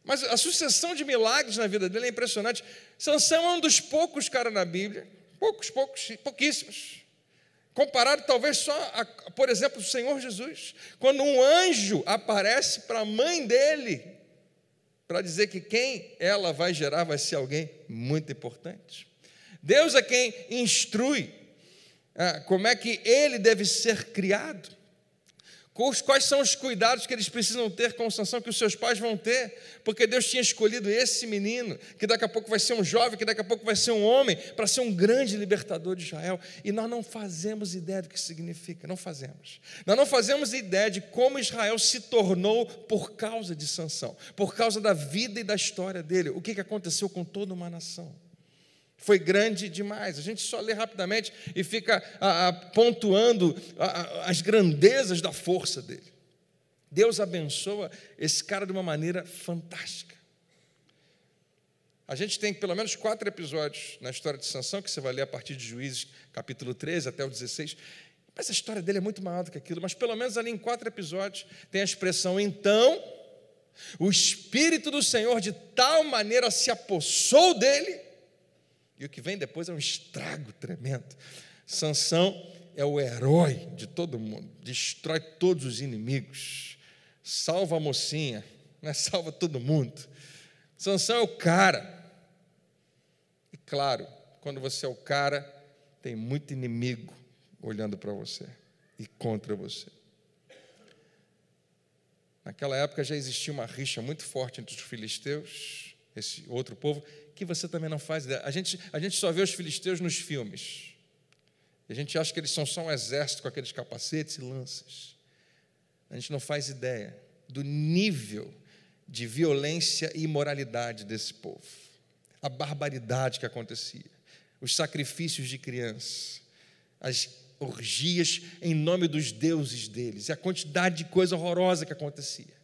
Mas a sucessão de milagres na vida dele é impressionante. Sansão é um dos poucos caras na Bíblia, pouquíssimos, comparado talvez só a, por exemplo, o Senhor Jesus, quando um anjo aparece para a mãe dele, para dizer que quem ela vai gerar vai ser alguém muito importante. Deus é quem instrui como é que ele deve ser criado, quais são os cuidados que eles precisam ter com Sansão, que os seus pais vão ter, porque Deus tinha escolhido esse menino, que daqui a pouco vai ser um jovem, que daqui a pouco vai ser um homem, para ser um grande libertador de Israel, e nós não fazemos ideia do que significa, não fazemos. Nós não fazemos ideia de como Israel se tornou por causa de Sansão, por causa da vida e da história dele, o que aconteceu com toda uma nação. Foi grande demais. A gente só lê rapidamente e fica pontuando as grandezas da força dele. Deus abençoa esse cara de uma maneira fantástica. A gente tem pelo menos 4 episódios na história de Sansão, que você vai ler a partir de Juízes, capítulo 13 até o 16. Mas a história dele é muito maior do que aquilo. Mas pelo menos ali em 4 episódios tem a expressão: então o Espírito do Senhor de tal maneira se apossou dele. E o que vem depois é um estrago tremendo. Sansão é o herói de todo mundo, destrói todos os inimigos, salva a mocinha, né? Salva todo mundo. Sansão é o cara. E claro, quando você é o cara, tem muito inimigo olhando para você e contra você. Naquela época já existia uma rixa muito forte entre os filisteus, esse outro povo, que você também não faz ideia. A gente só vê os filisteus nos filmes. E a gente acha que eles são só um exército com aqueles capacetes e lanças. A gente não faz ideia do nível de violência e imoralidade desse povo. A barbaridade que acontecia. Os sacrifícios de crianças. As orgias em nome dos deuses deles. E a quantidade de coisa horrorosa que acontecia.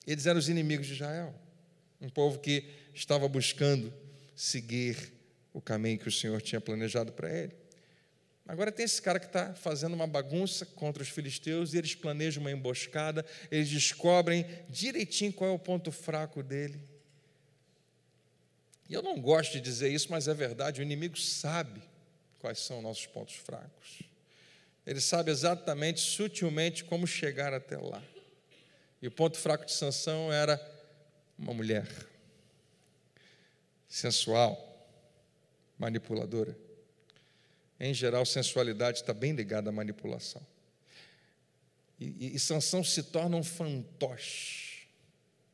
Eles eram os inimigos de Israel. Um povo que estava buscando seguir o caminho que o Senhor tinha planejado para ele. Agora tem esse cara que está fazendo uma bagunça contra os filisteus, e eles planejam uma emboscada, eles descobrem direitinho qual é o ponto fraco dele. E eu não gosto de dizer isso, mas é verdade, o inimigo sabe quais são nossos pontos fracos. Ele sabe exatamente, sutilmente, como chegar até lá. E o ponto fraco de Sansão era uma mulher sensual, manipuladora. Em geral, sensualidade está bem ligada à manipulação. E Sansão se torna um fantoche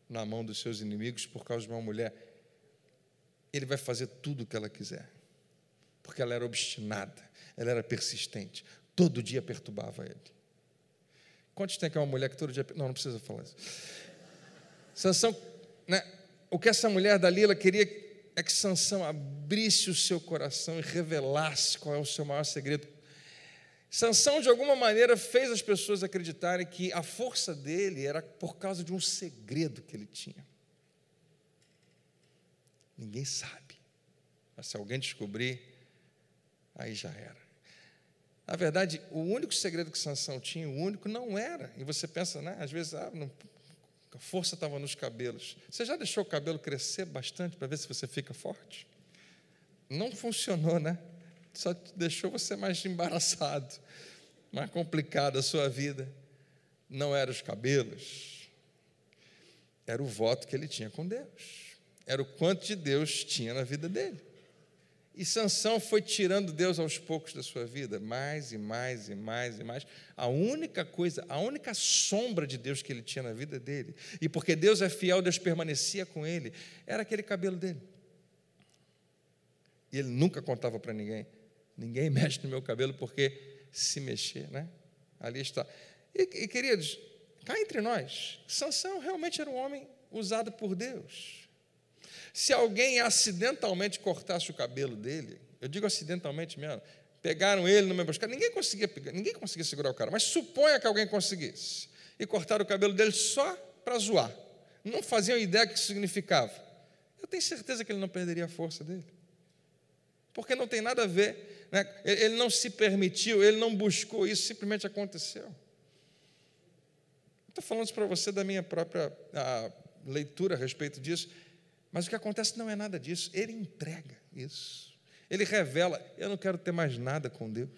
na mão dos seus inimigos por causa de uma mulher. Ele vai fazer tudo o que ela quiser, porque ela era obstinada, ela era persistente, todo dia perturbava ele. Quantos tem que é uma mulher que todo dia... Não precisa falar isso. Sansão, né? O que essa mulher Dalila queria é que Sansão abrisse o seu coração e revelasse qual é o seu maior segredo. Sansão, de alguma maneira, fez as pessoas acreditarem que a força dele era por causa de um segredo que ele tinha. Ninguém sabe. Mas se alguém descobrir, aí já era. Na verdade, o único segredo que Sansão tinha, o único, não era. E você pensa, né? Às vezes, a força estava nos cabelos. Você já deixou o cabelo crescer bastante para ver se você fica forte? Não funcionou, né? Só deixou você mais embaraçado, mais complicada a sua vida. Não eram os cabelos, era o voto que ele tinha com Deus. Era o quanto de Deus tinha na vida dele. E Sansão foi tirando Deus aos poucos da sua vida, mais e mais e mais e mais. A única coisa, a única sombra de Deus que ele tinha na vida dele, e porque Deus é fiel, Deus permanecia com ele, era aquele cabelo dele. E ele nunca contava para ninguém. Ninguém mexe no meu cabelo, porque se mexer, né? Ali está. E queridos, cá entre nós, Sansão realmente era um homem usado por Deus. Se alguém acidentalmente cortasse o cabelo dele, eu digo acidentalmente mesmo, pegaram ele numa emboscada, ninguém conseguia segurar o cara, mas suponha que alguém conseguisse, e cortaram o cabelo dele só para zoar. Não faziam ideia do que isso significava. Eu tenho certeza que ele não perderia a força dele. Porque não tem nada a ver, né? Ele não se permitiu, ele não buscou isso, simplesmente aconteceu. Estou falando isso para você da minha própria leitura a respeito disso, mas o que acontece não é nada disso, ele entrega isso, ele revela, eu não quero ter mais nada com Deus.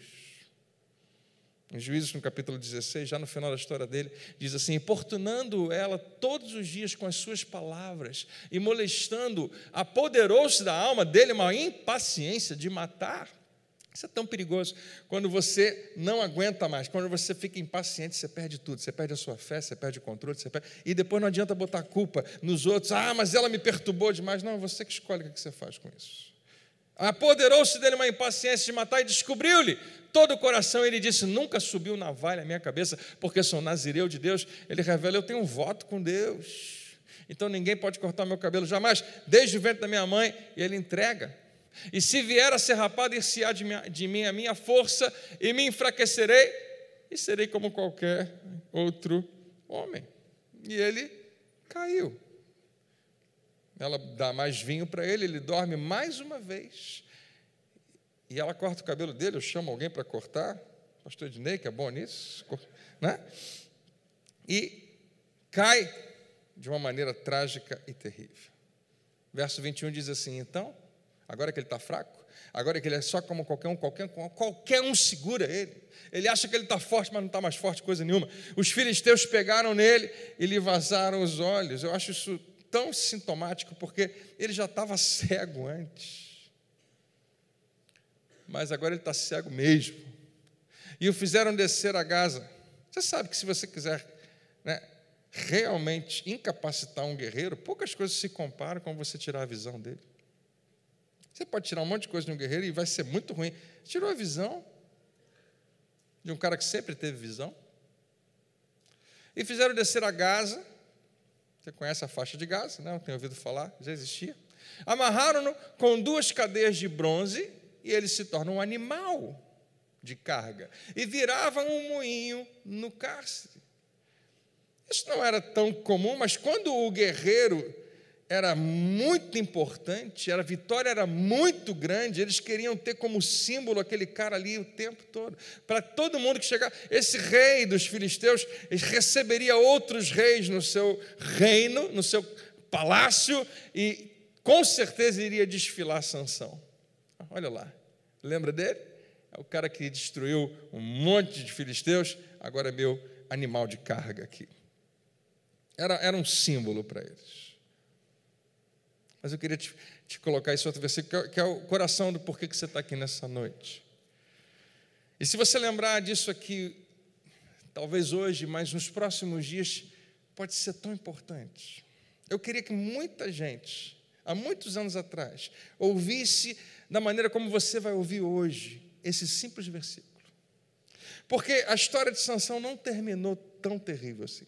Em Juízes, no capítulo 16, já no final da história dele, diz assim: importunando ela todos os dias com as suas palavras e molestando, apoderou-se da alma dele uma impaciência de matar. Isso é tão perigoso, quando você não aguenta mais, quando você fica impaciente, você perde tudo, você perde a sua fé, você perde o controle, e depois não adianta botar a culpa nos outros, mas ela me perturbou demais. Não, é você que escolhe o que você faz com isso. Apoderou-se dele uma impaciência de matar e descobriu-lhe todo o coração. Ele disse: nunca subiu navalha à minha cabeça, porque sou nazireu de Deus. Ele revela: eu tenho um voto com Deus, então ninguém pode cortar meu cabelo jamais, desde o ventre da minha mãe. E ele entrega: e se vier a ser rapado, ir-se-á de mim a minha força, e me enfraquecerei, e serei como qualquer outro homem. E ele caiu. Ela dá mais vinho para ele, ele dorme mais uma vez. E ela corta o cabelo dele, eu chamo alguém para cortar, pastor Ednei, que é bom nisso, né? E cai de uma maneira trágica e terrível. Verso 21 diz assim: então, agora que ele está fraco, agora que ele é só como qualquer um segura ele. Ele acha que ele está forte, mas não está mais forte coisa nenhuma. Os filisteus pegaram nele e lhe vazaram os olhos. Eu acho isso tão sintomático, porque ele já estava cego antes. Mas agora ele está cego mesmo. E o fizeram descer a Gaza. Você sabe que se você quiser, né, realmente incapacitar um guerreiro, poucas coisas se comparam com você tirar a visão dele. Você pode tirar um monte de coisa de um guerreiro e vai ser muito ruim. Tirou a visão de um cara que sempre teve visão. E fizeram descer a Gaza. Você conhece a faixa de Gaza, né? Eu tenho ouvido falar, já existia. Amarraram-no com 2 cadeias de bronze e ele se torna um animal de carga. E viravam um moinho no cárcere. Isso não era tão comum, mas quando o guerreiro era muito importante, a vitória era muito grande, eles queriam ter como símbolo aquele cara ali o tempo todo. Para todo mundo que chegar, esse rei dos filisteus receberia outros reis no seu reino, no seu palácio, e com certeza iria desfilar Sansão. Olha lá, lembra dele? É o cara que destruiu um monte de filisteus, agora é meu animal de carga aqui. Era um símbolo para eles. Mas eu queria te colocar esse outro versículo, que é o coração do porquê que você está aqui nessa noite. E se você lembrar disso aqui, talvez hoje, mas nos próximos dias, pode ser tão importante. Eu queria que muita gente, há muitos anos atrás, ouvisse da maneira como você vai ouvir hoje, esse simples versículo. Porque a história de Sansão não terminou tão terrível assim.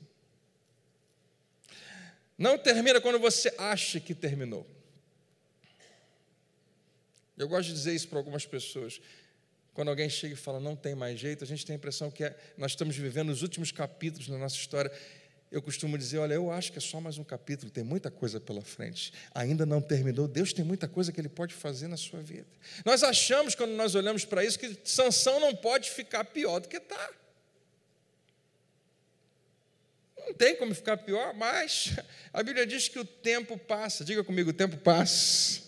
Não termina quando você acha que terminou. Eu gosto de dizer isso para algumas pessoas. Quando alguém chega e fala, não tem mais jeito, a gente tem a impressão que nós estamos vivendo os últimos capítulos da nossa história. Eu costumo dizer, olha, eu acho que é só mais um capítulo, tem muita coisa pela frente. Ainda não terminou, Deus tem muita coisa que Ele pode fazer na sua vida. Nós achamos, quando nós olhamos para isso, que Sansão não pode ficar pior do que está. Não tem como ficar pior, mas a Bíblia diz que o tempo passa. Diga comigo, o tempo passa.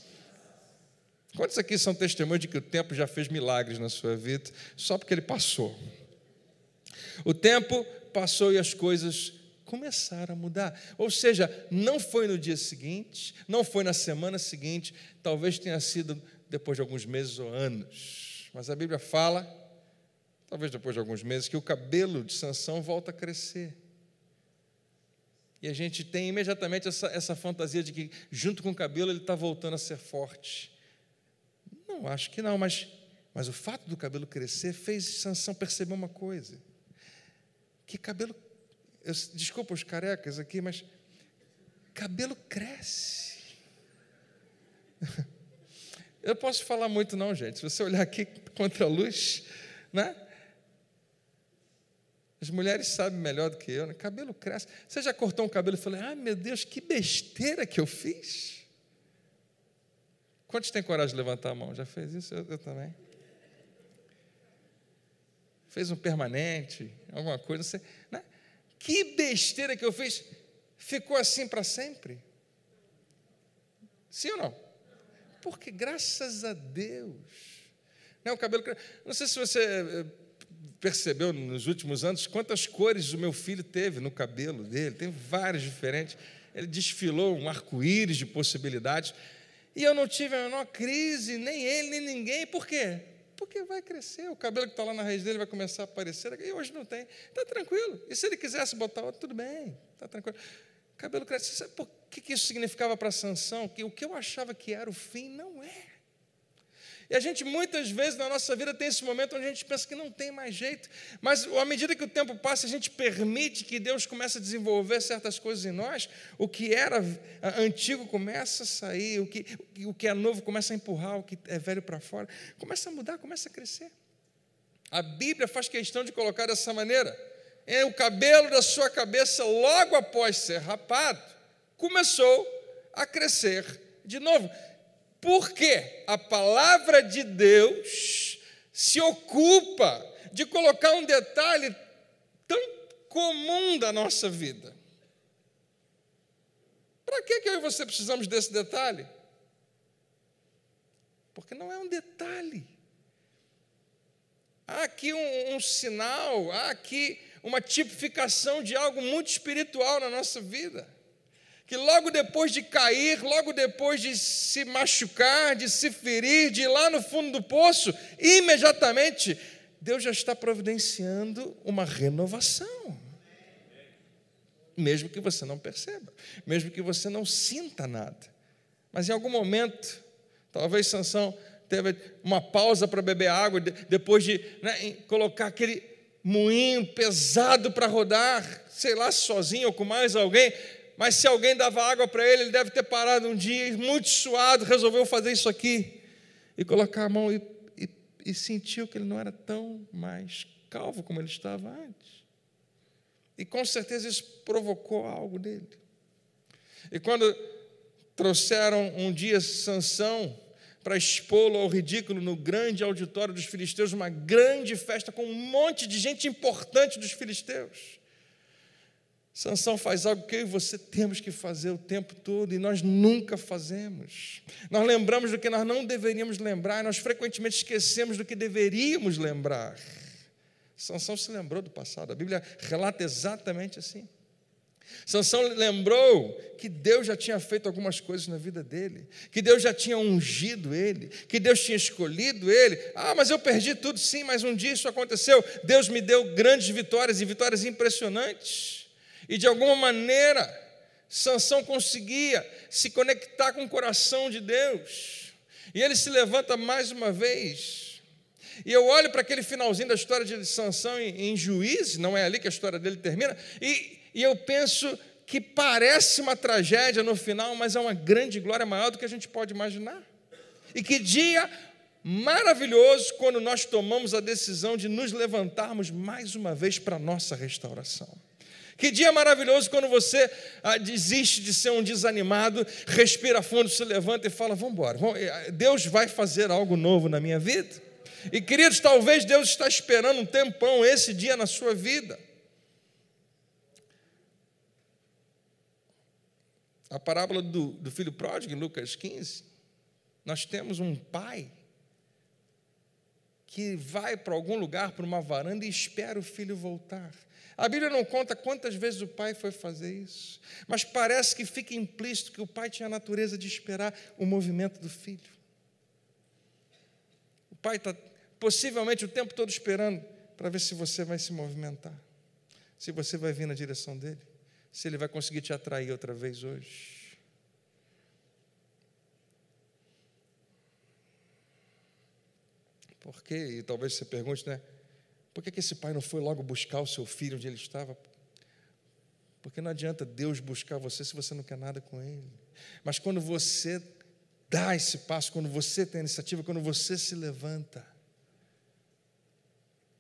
Quantos aqui são testemunhos de que o tempo já fez milagres na sua vida, só porque ele passou? O tempo passou e as coisas começaram a mudar. Ou seja, não foi no dia seguinte, não foi na semana seguinte, talvez tenha sido depois de alguns meses ou anos. Mas a Bíblia fala, talvez depois de alguns meses, que o cabelo de Sansão volta a crescer. E a gente tem imediatamente essa fantasia de que, junto com o cabelo, ele está voltando a ser forte. Não, acho que não, mas o fato do cabelo crescer fez Sansão perceber uma coisa. Que cabelo... desculpa os carecas aqui, mas cabelo cresce. Eu posso falar muito não, gente. Se você olhar aqui contra a luz, né? As mulheres sabem melhor do que eu, né? Cabelo cresce. Você já cortou um cabelo e falou, ai meu Deus, que besteira que eu fiz? Quantos têm coragem de levantar a mão? Já fez isso? Eu também. Fez um permanente, alguma coisa, não sei, né? Que besteira que eu fiz. Ficou assim para sempre? Sim ou não? Porque graças a Deus, né, o cabelo... Não sei se você percebeu nos últimos anos quantas cores o meu filho teve no cabelo dele. Tem várias diferentes. Ele desfilou um arco-íris de possibilidades. E eu não tive a menor crise, nem ele, nem ninguém. Por quê? Porque vai crescer. O cabelo que está lá na raiz dele vai começar a aparecer. E hoje não tem. Está tranquilo. E se ele quisesse botar outro, tudo bem. Está tranquilo. O cabelo cresce. Você sabe por que isso significava para Sansão? Que o que eu achava que era o fim, não é. E a gente, muitas vezes, na nossa vida, tem esse momento onde a gente pensa que não tem mais jeito. Mas, à medida que o tempo passa, a gente permite que Deus comece a desenvolver certas coisas em nós. O que era antigo começa a sair. O que é novo começa a empurrar o que é velho para fora. Começa a mudar, começa a crescer. A Bíblia faz questão de colocar dessa maneira. O cabelo da sua cabeça, logo após ser rapado, começou a crescer de novo. Porque a palavra de Deus se ocupa de colocar um detalhe tão comum da nossa vida. Para que eu e você precisamos desse detalhe? Porque não é um detalhe. Há aqui um sinal, há aqui uma tipificação de algo muito espiritual na nossa vida. Que logo depois de cair, logo depois de se machucar, de se ferir, de ir lá no fundo do poço, imediatamente, Deus já está providenciando uma renovação. Mesmo que você não perceba, mesmo que você não sinta nada. Mas em algum momento, talvez Sansão teve uma pausa para beber água, depois de colocar aquele moinho pesado para rodar, sei lá, sozinho ou com mais alguém. Mas se alguém dava água para ele, ele deve ter parado um dia, muito suado, resolveu fazer isso aqui, e colocar a mão e sentiu que ele não era tão mais calvo como ele estava antes. E com certeza isso provocou algo nele. E quando trouxeram um dia Sansão para expô-lo ao ridículo no grande auditório dos filisteus, uma grande festa com um monte de gente importante dos filisteus, Sansão faz algo que eu e você temos que fazer o tempo todo e nós nunca fazemos. Nós lembramos do que nós não deveríamos lembrar, e nós frequentemente esquecemos do que deveríamos lembrar. Sansão se lembrou do passado, a Bíblia relata exatamente assim. Sansão lembrou que Deus já tinha feito algumas coisas na vida dele, que Deus já tinha ungido ele, que Deus tinha escolhido ele. Mas eu perdi tudo, sim, mas um dia isso aconteceu. Deus me deu grandes vitórias e vitórias impressionantes. E de alguma maneira, Sansão conseguia se conectar com o coração de Deus. E ele se levanta mais uma vez. E eu olho para aquele finalzinho da história de Sansão em Juízes, não é ali que a história dele termina, e eu penso que parece uma tragédia no final, mas é uma grande glória maior do que a gente pode imaginar. E que dia maravilhoso quando nós tomamos a decisão de nos levantarmos mais uma vez para a nossa restauração. Que dia maravilhoso quando você desiste de ser um desanimado, respira fundo, se levanta e fala, vamos embora, Deus vai fazer algo novo na minha vida. E queridos, talvez Deus está esperando um tempão esse dia na sua vida. A parábola do filho pródigo, em Lucas 15, nós temos um pai que vai para algum lugar, para uma varanda e espera o filho voltar. A Bíblia não conta quantas vezes o pai foi fazer isso, mas parece que fica implícito que o pai tinha a natureza de esperar o movimento do filho. O pai está possivelmente o tempo todo esperando para ver se você vai se movimentar, se você vai vir na direção dele, se ele vai conseguir te atrair outra vez hoje. Por quê? E talvez você pergunte, né? Por que esse pai não foi logo buscar o seu filho onde ele estava? Porque não adianta Deus buscar você se você não quer nada com Ele. Mas quando você dá esse passo, quando você tem a iniciativa, quando você se levanta,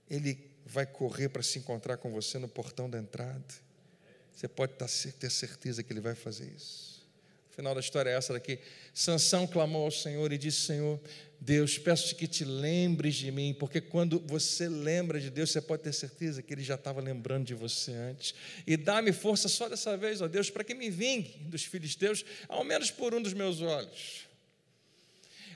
Ele vai correr para se encontrar com você no portão da entrada. Você pode ter certeza que Ele vai fazer isso. O final da história é essa daqui. Sansão clamou ao Senhor e disse: Senhor, Deus, peço-te que te lembres de mim, porque quando você lembra de Deus, você pode ter certeza que Ele já estava lembrando de você antes. E dá-me força só dessa vez, ó Deus, para que me vingue dos filisteus, ao menos por um dos meus olhos.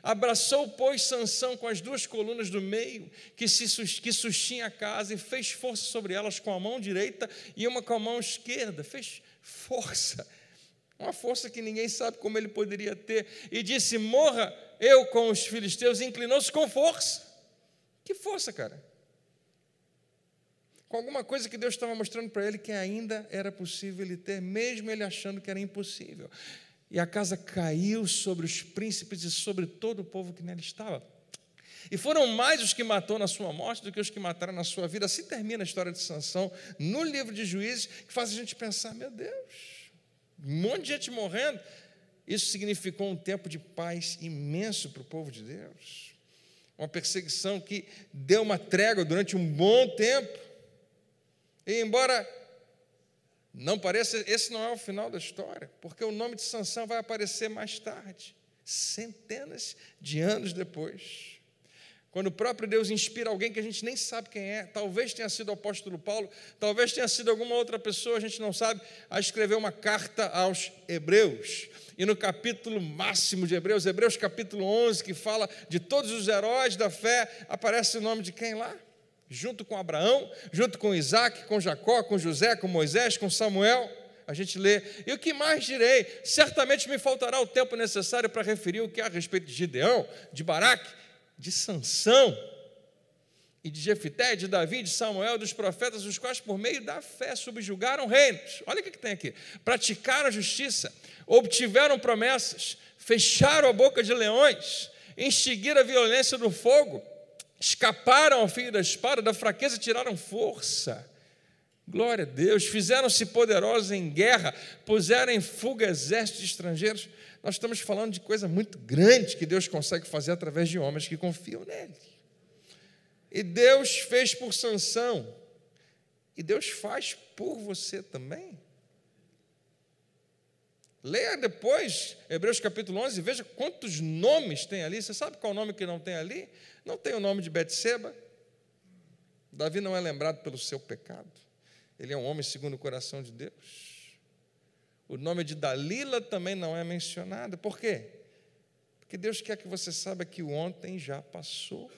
Abraçou, pois, Sansão com as duas colunas do meio que sustinha a casa, e fez força sobre elas com a mão direita e uma com a mão esquerda. Fez força, uma força que ninguém sabe como ele poderia ter, e disse: morra eu com os filisteus. E inclinou-se com força. Que força, cara? Com alguma coisa que Deus estava mostrando para ele que ainda era possível ele ter, mesmo ele achando que era impossível. E a casa caiu sobre os príncipes e sobre todo o povo que nela estava. E foram mais os que matou na sua morte do que os que mataram na sua vida. Assim termina a história de Sansão no livro de Juízes, que faz a gente pensar: meu Deus, um monte de gente morrendo. Isso significou um tempo de paz imenso para o povo de Deus. Uma perseguição que deu uma trégua durante um bom tempo. E embora não pareça, esse não é o final da história, porque o nome de Sansão vai aparecer mais tarde, centenas de anos depois, quando o próprio Deus inspira alguém que a gente nem sabe quem é. Talvez tenha sido o apóstolo Paulo, talvez tenha sido alguma outra pessoa, a gente não sabe, a escrever uma carta aos Hebreus. E no capítulo máximo de Hebreus, Hebreus capítulo 11, que fala de todos os heróis da fé, aparece o nome de quem lá? Junto com Abraão, junto com Isaac, com Jacó, com José, com Moisés, com Samuel. A gente lê: e o que mais direi? Certamente me faltará o tempo necessário para referir o que há a respeito de Gideão, de Baraque, de Sansão, e de Jefité, de Davi, de Samuel, dos profetas, os quais por meio da fé subjugaram reinos. Olha o que tem aqui: praticaram a justiça, obtiveram promessas, fecharam a boca de leões, extinguiram a violência do fogo, escaparam ao fio da espada, da fraqueza tiraram força. Glória a Deus. Fizeram-se poderosos em guerra, puseram em fuga exércitos estrangeiros. Nós estamos falando de coisa muito grande que Deus consegue fazer através de homens que confiam nele. E Deus fez por Sansão, e Deus faz por você também. Leia depois Hebreus capítulo 11 e veja quantos nomes tem ali. Você sabe qual o nome que não tem ali? Não tem o nome de Betseba. Davi não é lembrado pelo seu pecado. Ele é um homem segundo o coração de Deus. O nome de Dalila também não é mencionado. Por quê? Porque Deus quer que você saiba que o ontem já passou,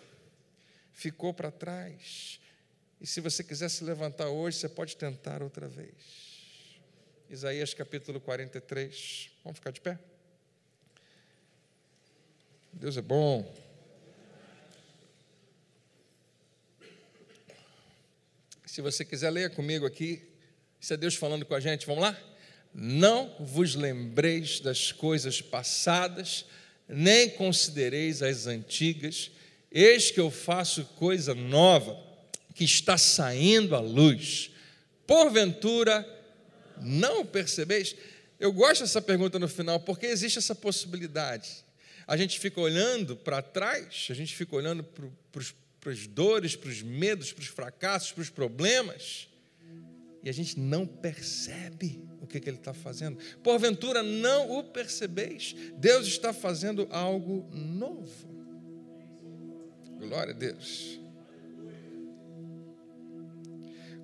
ficou para trás. E se você quiser se levantar hoje, você pode tentar outra vez. Isaías capítulo 43. Vamos ficar de pé? Deus é bom. Se você quiser, leia comigo aqui. Isso é Deus falando com a gente. Vamos lá? Não vos lembreis das coisas passadas, nem considereis as antigas. Eis que eu faço coisa nova, que está saindo à luz. Porventura, não percebeis? Eu gosto dessa pergunta no final, porque existe essa possibilidade. A gente fica olhando para trás, a gente fica olhando para as dores, para os medos, para os fracassos, para os problemas, e a gente não percebe o que Ele está fazendo. Porventura, não o percebeis? Deus está fazendo algo novo. Glória a Deus.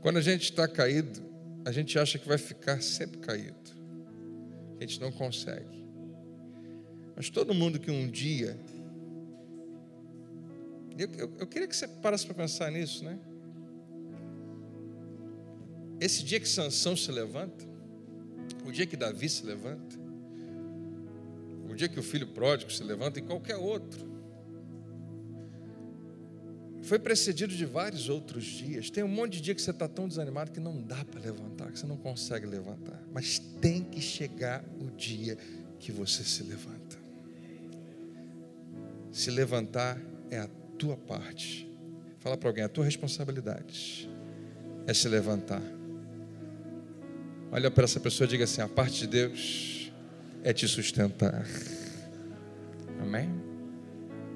Quando a gente está caído, a gente acha que vai ficar sempre caído. A gente não consegue. Mas todo mundo que um dia... Eu queria que você parasse para pensar nisso, né? Esse dia que Sansão se levanta, o dia que Davi se levanta, o dia que o filho pródigo se levanta, e qualquer outro, foi precedido de vários outros dias. Tem um monte de dia que você está tão desanimado que não dá para levantar, que você não consegue levantar. Mas tem que chegar o dia que você se levanta. Se levantar é a tua parte. Fala para alguém, a tua responsabilidade é se levantar. Olha para essa pessoa e diga assim, a parte de Deus é te sustentar. Amém?